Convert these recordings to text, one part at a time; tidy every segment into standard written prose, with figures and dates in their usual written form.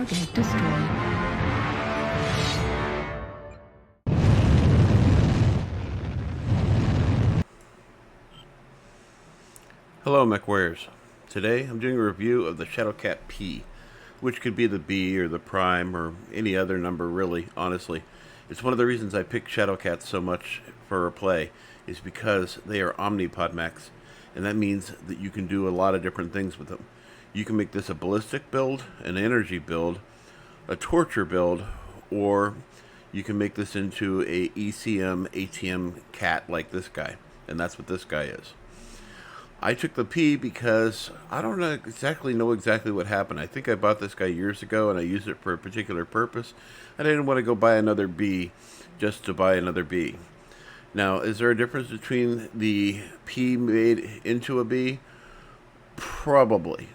Target destroyed. Hello Mechwarriors. Today I'm doing a review of the Cat P, which could be the B or the Prime or any other number really, honestly. It's one of the reasons I pick Cats so much for a play, is because they are omnipod mechs, and that means that you can do a lot of different things with them. You can make this a ballistic build, an energy build, a torture build, or you can make this into a ECM, ATM cat like this guy, and that's what this guy is. I took the P because I don't know exactly what happened. I think I bought this guy years ago and I used it for a particular purpose. I didn't want to go buy another B just to buy another B. Now, is there a difference between the P made into a B? Probably.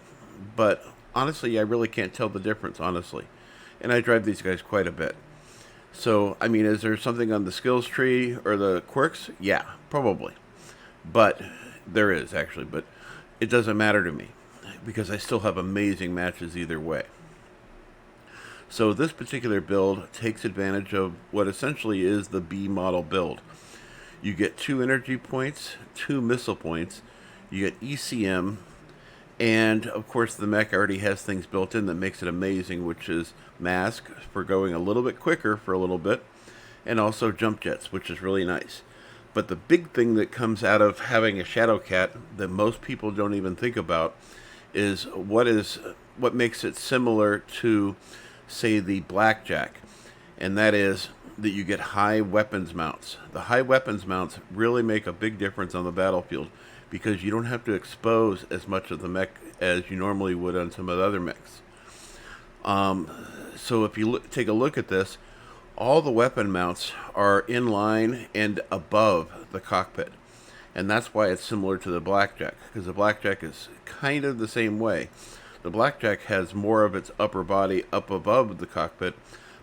But honestly, I really can't tell the difference, honestly. And I drive these guys quite a bit. So, I mean, is there something on the skills tree or the quirks? Yeah, probably. But there is, actually, but it doesn't matter to me because I still have amazing matches either way. So this particular build takes advantage of what essentially is the B model build. You get 2 energy points, 2 missile points, you get ECM, and of course the mech already has things built in that makes it amazing, which is mask for going a little bit quicker for a little bit, and also jump jets, which is really nice. But the big thing that comes out of having a Cat that most people don't even think about is what makes it similar to, say, the Blackjack, and that is that you get high weapons mounts. The high weapons mounts really make a big difference on the battlefield because you don't have to expose as much of the mech as you normally would on some of the other mechs. So if you take a look at this, all the weapon mounts are in line and above the cockpit. And that's why it's similar to the Blackjack, because the Blackjack is kind of the same way. The Blackjack has more of its upper body up above the cockpit,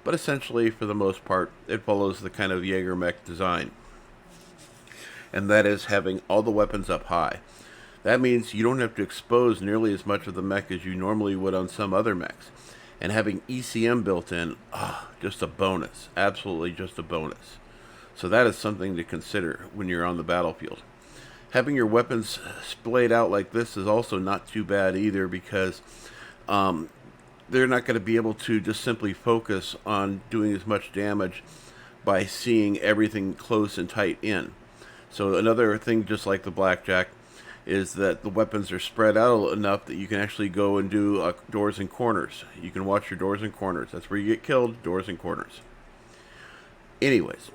but essentially, for the most part, it follows the kind of Jaeger mech design. And that is having all the weapons up high. That means you don't have to expose nearly as much of the mech as you normally would on some other mechs. And having ECM built in, just a bonus. Absolutely just a bonus. So that is something to consider when you're on the battlefield. Having your weapons splayed out like this is also not too bad either, because they're not going to be able to just simply focus on doing as much damage by seeing everything close and tight in. So another thing, just like the Blackjack, is that the weapons are spread out enough that you can actually go and do doors and corners. You can watch your doors and corners. That's where you get killed, doors and corners. Anyways,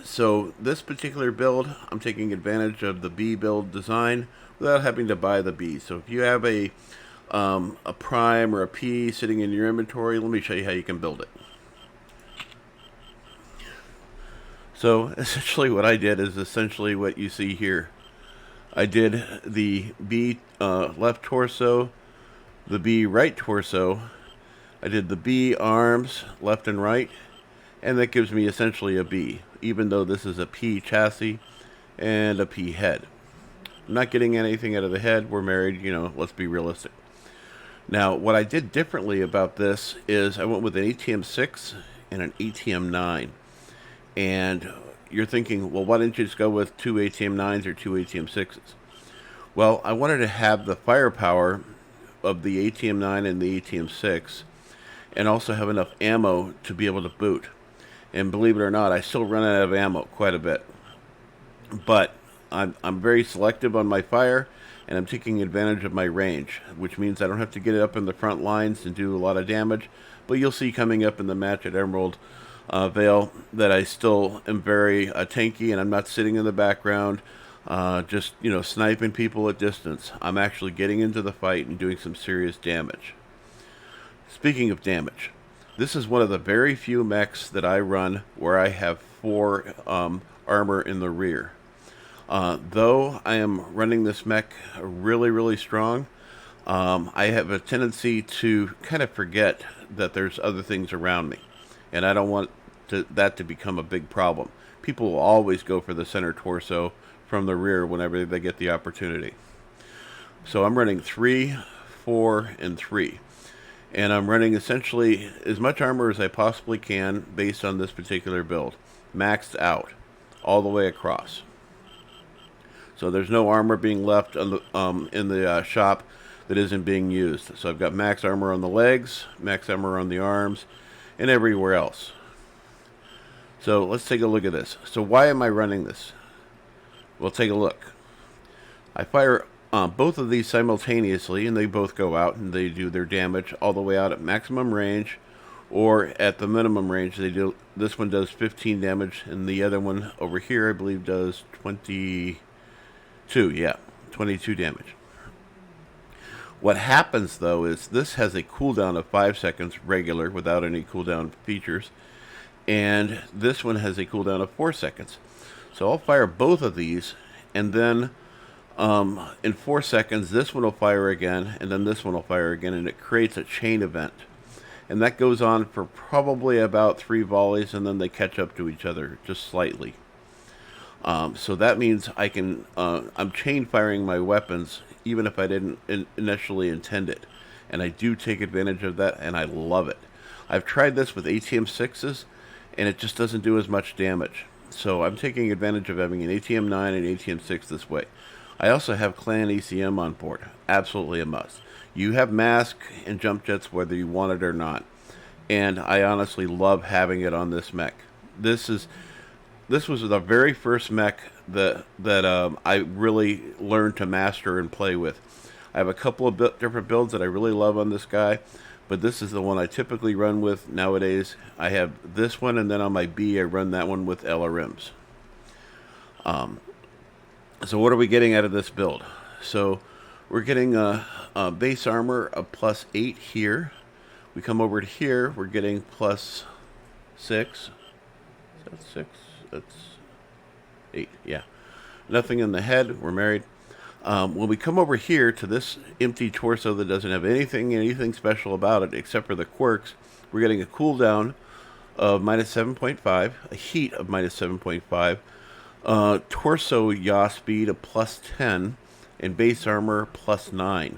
so this particular build, I'm taking advantage of the B build design without having to buy the B. So if you have a Prime or a P sitting in your inventory, let me show you how you can build it. So essentially what I did is essentially what you see here. I did the B left torso, the B right torso, I did the B arms left and right, and that gives me essentially a B, even though this is a P chassis and a P head. I'm not getting anything out of the head. We're married, let's be realistic. Now, what I did differently about this is I went with an ATM-6 and an ATM-9. And you're thinking, well, why didn't you just go with 2 ATM-9s or 2 ATM-6s? Well, I wanted to have the firepower of the ATM-9 and the ATM-6 and also have enough ammo to be able to boot. And believe it or not, I still run out of ammo quite a bit. But I'm very selective on my fire, and I'm taking advantage of my range, which means I don't have to get it up in the front lines and do a lot of damage. But you'll see coming up in the match at Emerald Vale that I still am very tanky, and I'm not sitting in the background just sniping people at distance. I'm actually getting into the fight and doing some serious damage. Speaking of damage, this is one of the very few mechs that I run where I have 4 armor in the rear. Though I am running this mech really, really strong, I have a tendency to kind of forget that there's other things around me. And I don't want that to become a big problem. People will always go for the center torso from the rear whenever they get the opportunity. So I'm running 3, 4, and 3. And I'm running essentially as much armor as I possibly can based on this particular build. Maxed out all the way across. So there's no armor being left on the, in the shop that isn't being used. So I've got max armor on the legs, max armor on the arms, and everywhere else. So let's take a look at this. So why am I running this? Well, take a look. I fire both of these simultaneously, and they both go out, and they do their damage all the way out at maximum range, or at the minimum range. They do. This one does 15 damage, and the other one over here, I believe, does 22. Yeah, 22 damage. What happens, though, is this has a cooldown of 5 seconds regular without any cooldown features, and this one has a cooldown of 4 seconds. So I'll fire both of these, and then in 4 seconds, this one will fire again, and then this one will fire again, and it creates a chain event. And that goes on for probably about 3 volleys, and then they catch up to each other just slightly. So that means I can, I'm chain firing my weapons even if I didn't initially intend it. And I do take advantage of that, and I love it. I've tried this with ATM-6s, and it just doesn't do as much damage. So I'm taking advantage of having an ATM-9 and ATM-6 this way. I also have Clan ECM on board. Absolutely a must. You have mask and jump jets whether you want it or not. And I honestly love having it on this mech. This was the very first mech that I really learned to master and play with. I have a couple of different builds that I really love on this guy, but this is the one I typically run with nowadays. I have this one, and then on my B, I run that one with LRMs. So what are we getting out of this build? So we're getting a base armor of +8 here. We come over to here, we're getting +6. Is that 6? That's 8, yeah. Nothing in the head, we're married. When we come over here to this empty torso that doesn't have anything special about it except for the quirks, we're getting a cooldown of -7.5, a heat of -7.5, torso yaw speed of +10, and base armor +9.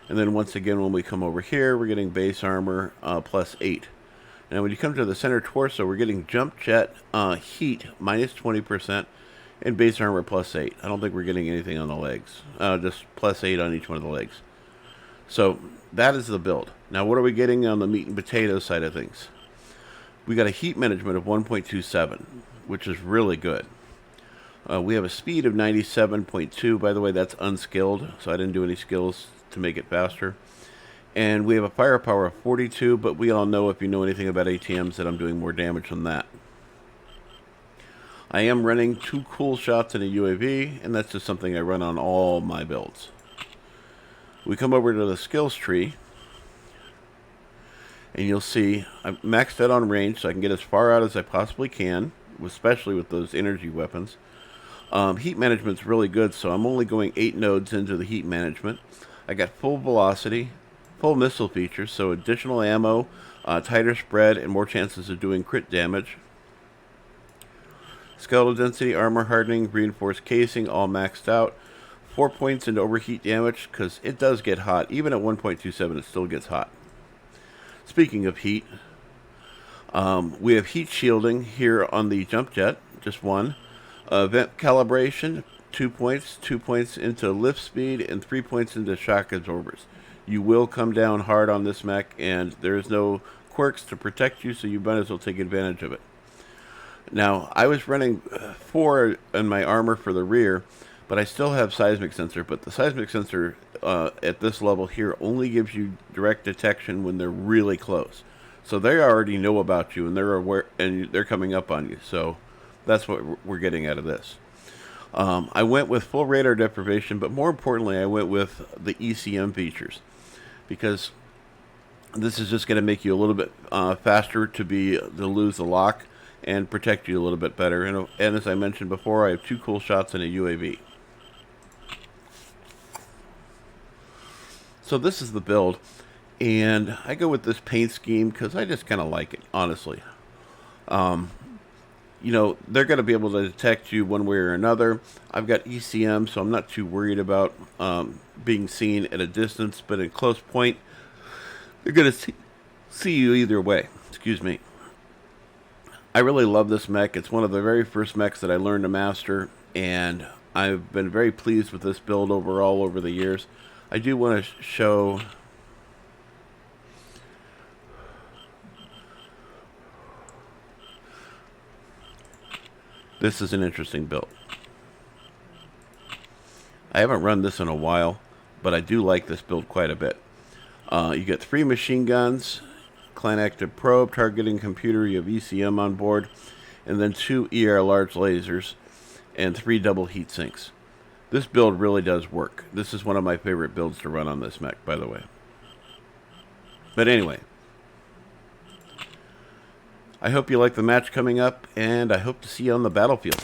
And then once again, when we come over here, we're getting base armor +8. Now when you come to the center torso, we're getting jump jet heat -20%, and base armor +8. I don't think we're getting anything on the legs. Just +8 on each one of the legs. So that is the build. Now what are we getting on the meat and potatoes side of things? We got a heat management of 1.27, which is really good. We have a speed of 97.2. By the way, that's unskilled, so I didn't do any skills to make it faster. And we have a firepower of 42, but we all know, if you know anything about ATMs, that I'm doing more damage than that. I am running 2 cool shots in a UAV, and that's just something I run on all my builds. We come over to the skills tree, and you'll see I'm maxed out on range, so I can get as far out as I possibly can, especially with those energy weapons. Heat management's really good, so I'm only going 8 nodes into the heat management. I got full velocity, full missile features, so additional ammo, tighter spread, and more chances of doing crit damage. Skeletal density, armor hardening, reinforced casing, all maxed out. 4 points into overheat damage, because it does get hot. Even at 1.27, it still gets hot. Speaking of heat, we have heat shielding here on the jump jet, just 1. Vent calibration, 2 points. 2 points into lift speed, and 3 points into shock absorbers. You will come down hard on this mech, and there's no quirks to protect you, so you might as well take advantage of it. Now, I was running 4 in my armor for the rear, but I still have seismic sensor. But the seismic sensor at this level here only gives you direct detection when they're really close. So they already know about you, and they're aware, and they're coming up on you. So that's what we're getting out of this. I went with full radar deprivation, but more importantly, I went with the ECM features, because this is just going to make you a little bit faster to lose the lock and protect you a little bit better. And as I mentioned before, I have 2 cool shots in a UAV. So this is the build, and I go with this paint scheme because I just kind of like it, honestly. You know, they're going to be able to detect you one way or another. I've got ECM, so I'm not too worried about being seen at a distance, but at close point, They're going to see you either way. Excuse me. I really love this mech. It's one of the very first mechs that I learned to master, and I've been very pleased with this build overall over the years. I do want to show... This is an interesting build. I haven't run this in a while, but I do like this build quite a bit. You get 3 machine guns, clan active probe, targeting computer, you have ECM on board, and then 2 ER large lasers, and 3 double heat sinks. This build really does work. This is one of my favorite builds to run on this mech, by the way. But anyway, I hope you like the match coming up, and I hope to see you on the battlefield.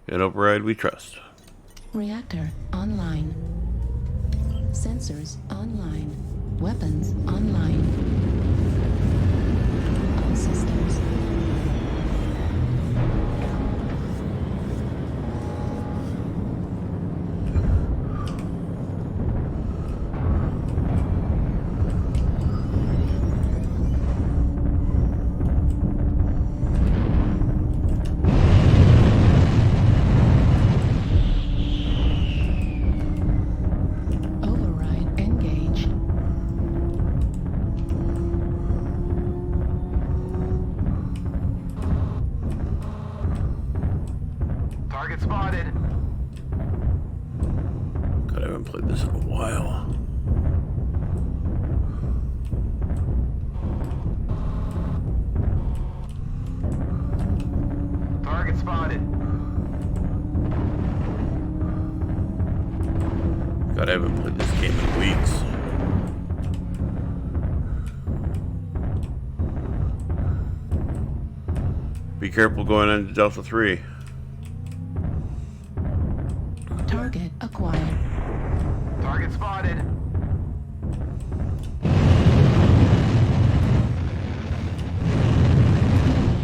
At Override we trust. Reactor online. Sensors online. Weapons online. All systems. Spotted. God, I haven't played this in a while. Target spotted. God, I haven't played this game in weeks. Be careful going into Delta 3. Target acquired. Target spotted.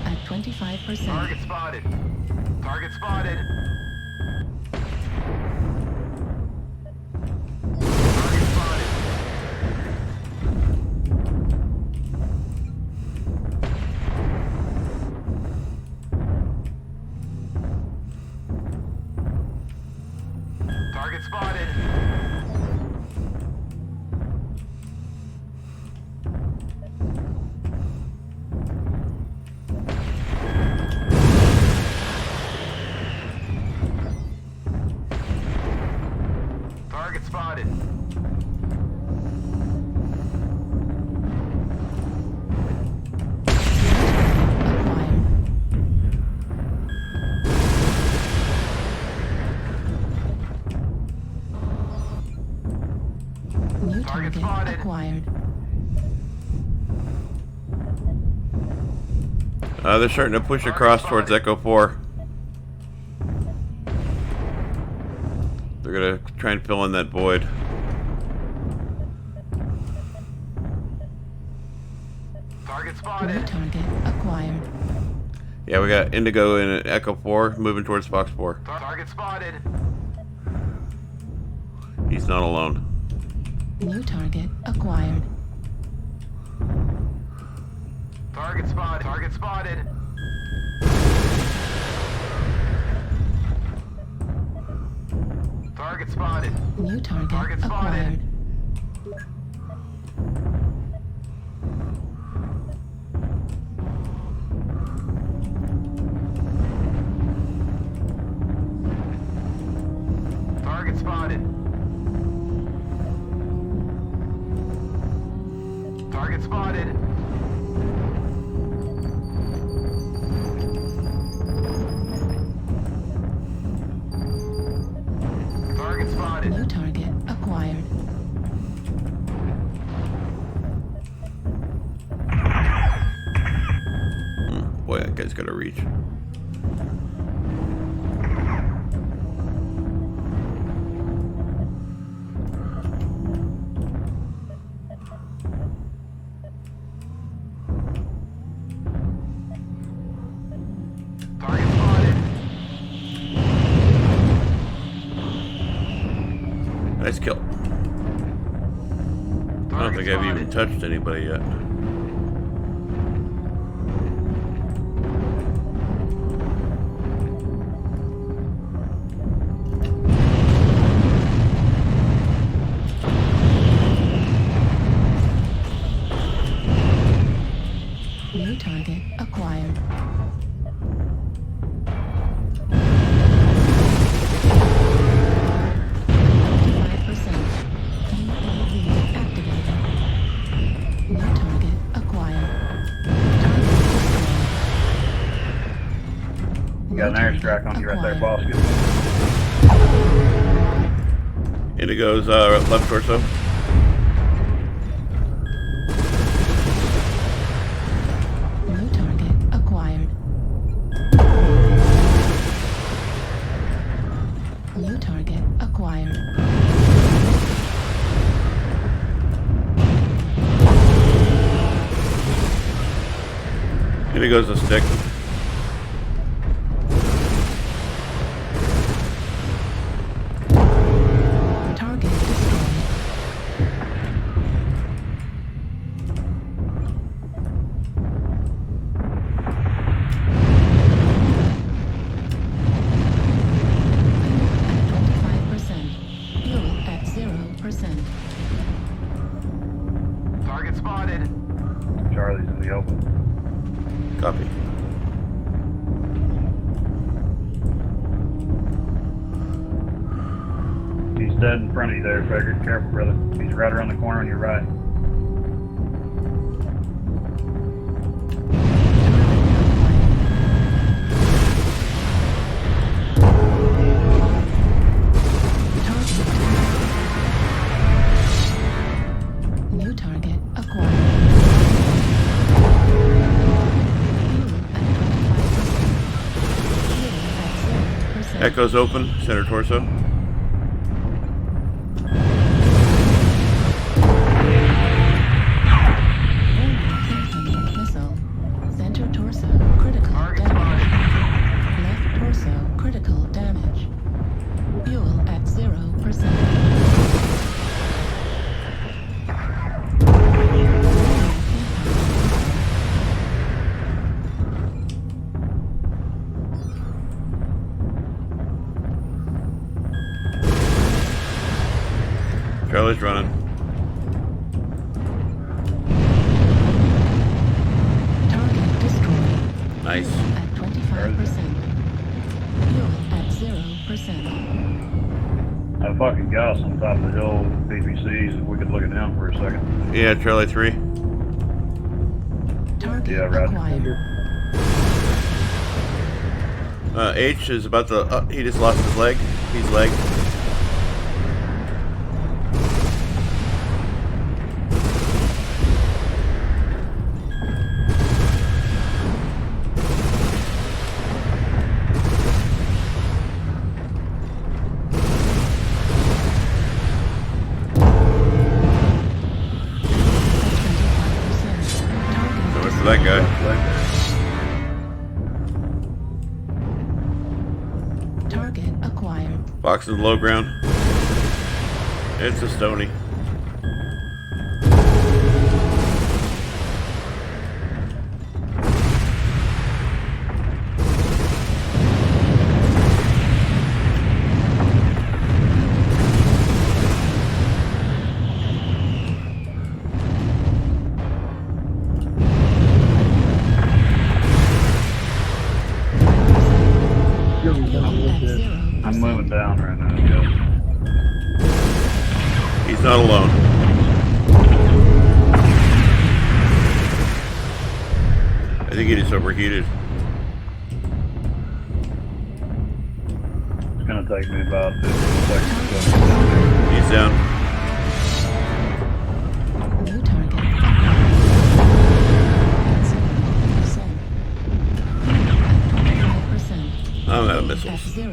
At 25%. Target spotted. Target spotted. Target spotted. Target spotted. Target spotted. New Target target spotted. acquired. They're starting to push across towards Echo 4. They're gonna try and fill in that void. Target New spotted. target acquired. Yeah, we got Indigo in Echo 4 moving towards Fox 4. Target spotted. He's not alone. New target acquired. Target spotted. Target spotted. Target spotted. New target Target acquired. spotted. Target spotted. Target spotted. Target spotted. New target acquired. Boy, that guy's got a reach. Target spotted. Nice kill. I don't think I've even touched anybody yet. New target acquired. Got an airstrike on you right there, boss. Indigo's left torso. New target acquired. New target acquired. Indigo's a stick. Target destroyed. Fuel at 0%. Target spotted. Charlie's in the open. Copy. He's dead in front of you there, Frederick. Careful, brother. He's right around the corner on your right. New target acquired. Echo's open. Center torso. Missile. Center torso critical Target damage. spotted. Left torso critical damage. Fuel at 0%. Charlie's running. Target destroyed. Nice. Fuel at 25%. Fuel at 0%. That fucking Gus on top of the hill with PPCs, if we could look it down for a second. Yeah, Charlie 3. Target Yeah, Roger. acquired. H is about to. He just lost his leg. He's leg. So much for that guy. Target acquired. Box in the low ground. It's a stony. I'm moving down right now, Gus. He's not alone. I think he just overheated. It's gonna take me about 15 seconds to get down there. He's down. New target acquired. 0%. At 25%. 0%.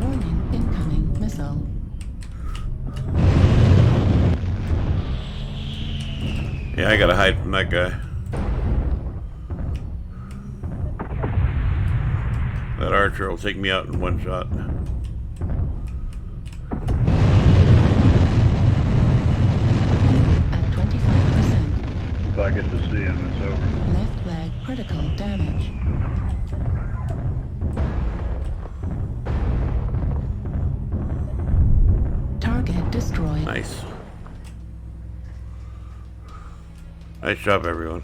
Warning, incoming missile. Yeah, I gotta hide from that guy. That archer will take me out in one shot. At 25%. If I get to see him, it's over. Left leg critical damage. Target destroyed. Nice. Nice job, everyone.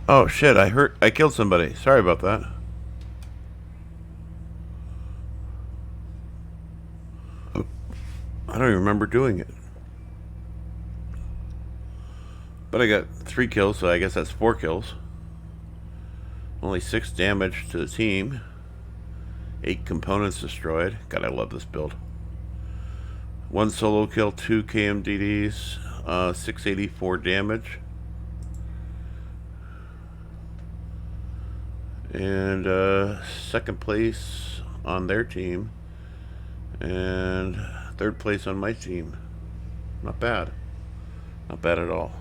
Oh shit, I killed somebody. Sorry about that. I don't even remember doing it. But I got 3 kills, so I guess that's 4 kills. Only 6 damage to the team. 8 components destroyed. God, I love this build. 1 solo kill, 2 KMDDs, 684 damage. And second place on their team. And third place on my team. Not bad. Not bad at all.